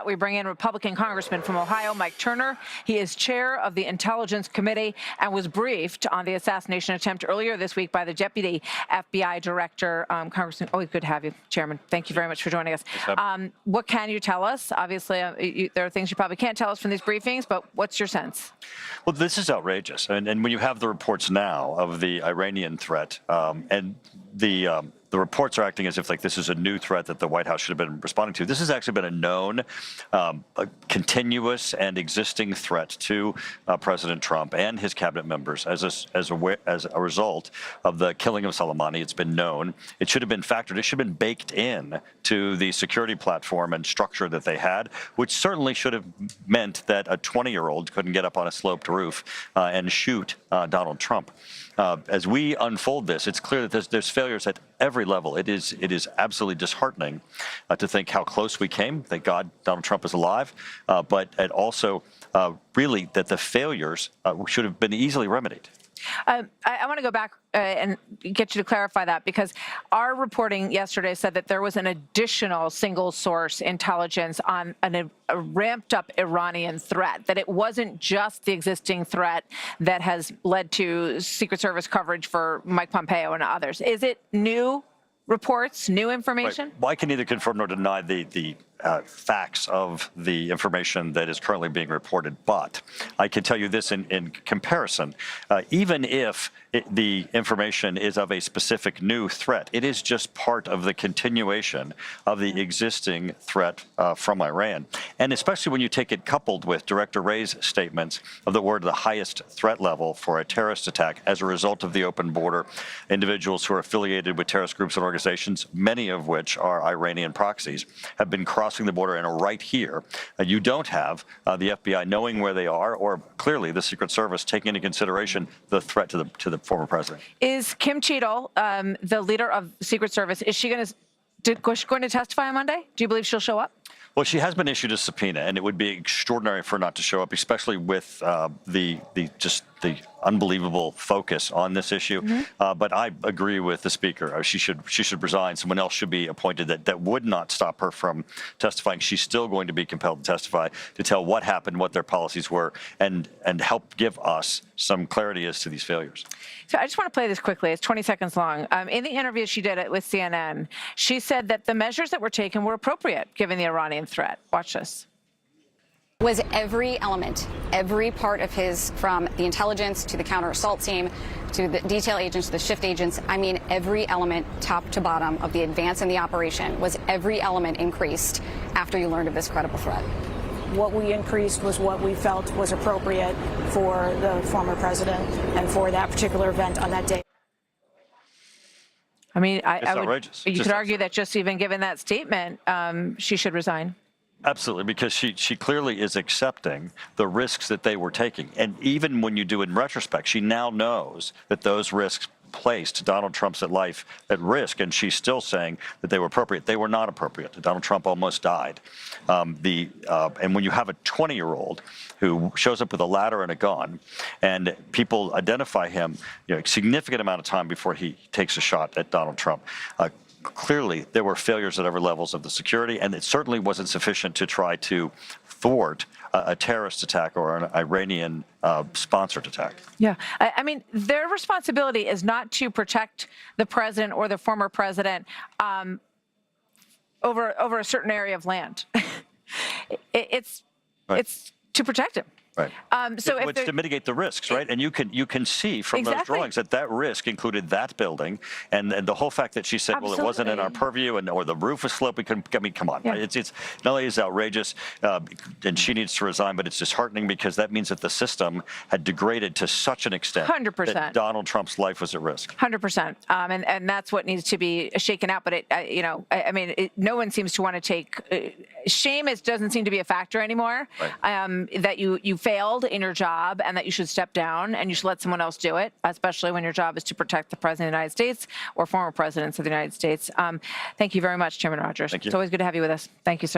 We bring in Republican Congressman from Ohio, Mike Turner. He is chair of the Intelligence Committee and was briefed on the assassination attempt earlier this week by the Deputy FBI Director. Congressman, always good to have you, Chairman. Thank you very much for joining us. What can you tell us? Obviously, there are things you probably can't tell us from these briefings, but what's your sense? Well, this is outrageous. And when you have the reports now of the Iranian threat and the reports are acting as if like this is a new threat that the White House should have been responding to. This has actually been a known, a continuous and existing threat to President Trump and his cabinet members as a result of the killing of Soleimani. It's been known. It should have been factored. It should have been baked in to the security platform and structure that they had, which certainly should have meant that a 20-year-old couldn't get up on a sloped roof and shoot Donald Trump. As we unfold this, it's clear that there's failures at every level. It is absolutely disheartening to think how close we came. Thank God Donald Trump is alive, but it also really that the failures should have been easily remedied. I want to go back and get you to clarify that, because our reporting yesterday said that there was an additional single source intelligence on a ramped up Iranian threat, that it wasn't just the existing threat that has led to Secret Service coverage for Mike Pompeo and others. Is it new reports, new information? Right. Well, I can neither confirm nor deny the facts of the information that is currently being reported, but I can tell you this in comparison. Even if the information is of a specific new threat, it is just part of the continuation of the existing threat from Iran. And especially when you take it coupled with Director Wray's statements of that we're at the highest threat level for a terrorist attack as a result of the open border, individuals who are affiliated with terrorist groups and organizations, many of which are Iranian proxies, have been crossing the border and are right here. You don't have the FBI knowing where they are, or clearly the Secret Service taking into consideration the threat to the former president. Is Kim Cheadle, the leader of the Secret Service, is she going to testify on Monday? Do you believe she'll show up? Well, she has been issued a subpoena, and it would be extraordinary for her not to show up, especially with the unbelievable focus on this issue. But I agree with the speaker. She should resign. Someone else should be appointed that would not stop her from testifying. She's still going to be compelled to testify to tell what happened, what their policies were, and help give us some clarity as to these failures. So I just want to play this quickly. It's 20 seconds long. In the interview she did with CNN, she said that the measures that were taken were appropriate given the Iranian threat. Watch this. Was every element, every part of his, from the intelligence to the counter-assault team, to the detail agents, to the shift agents, I mean every element, top to bottom, of the advance in the operation, was every element increased after you learned of this credible threat? What we increased was what we felt was appropriate for the former president and for that particular event on that day. I mean, outrageous. You could argue that just even given that statement, she should resign. Absolutely, because she clearly is accepting the risks that they were taking. And even when you do in retrospect, she now knows that those risks placed Donald Trump's life at risk, and she's still saying that they were appropriate. They were not appropriate. Donald Trump almost died. And when you have a 20-year-old who shows up with a ladder and a gun, and people identify him, a significant amount of time before he takes a shot at Donald Trump, clearly there were failures at every levels of the security, and it certainly wasn't sufficient to try to thwart a terrorist attack or an Iranian sponsored attack. Yeah, I mean, their responsibility is not to protect the president or the former president over a certain area of land. It's to protect him. Right. So it's to mitigate the risks, right? And you can see from those drawings that risk included that building, and the whole fact that she said, well, it wasn't in our purview, or the roof was sloped. I mean, come on. Yeah. It's not only is outrageous, and she needs to resign, but it's disheartening because that means that the system had degraded to such an extent 100%. that Donald Trump's life was at risk. 100%. And that's what needs to be shaken out. But no one seems to want to take shame. It doesn't seem to be a factor anymore. Right. That you failed in your job and that you should step down and you should let someone else do it, especially when your job is to protect the President of the United States or former presidents of the United States. Thank you very much, Chairman Rogers. Thank you. It's always good to have you with us. Thank you, sir.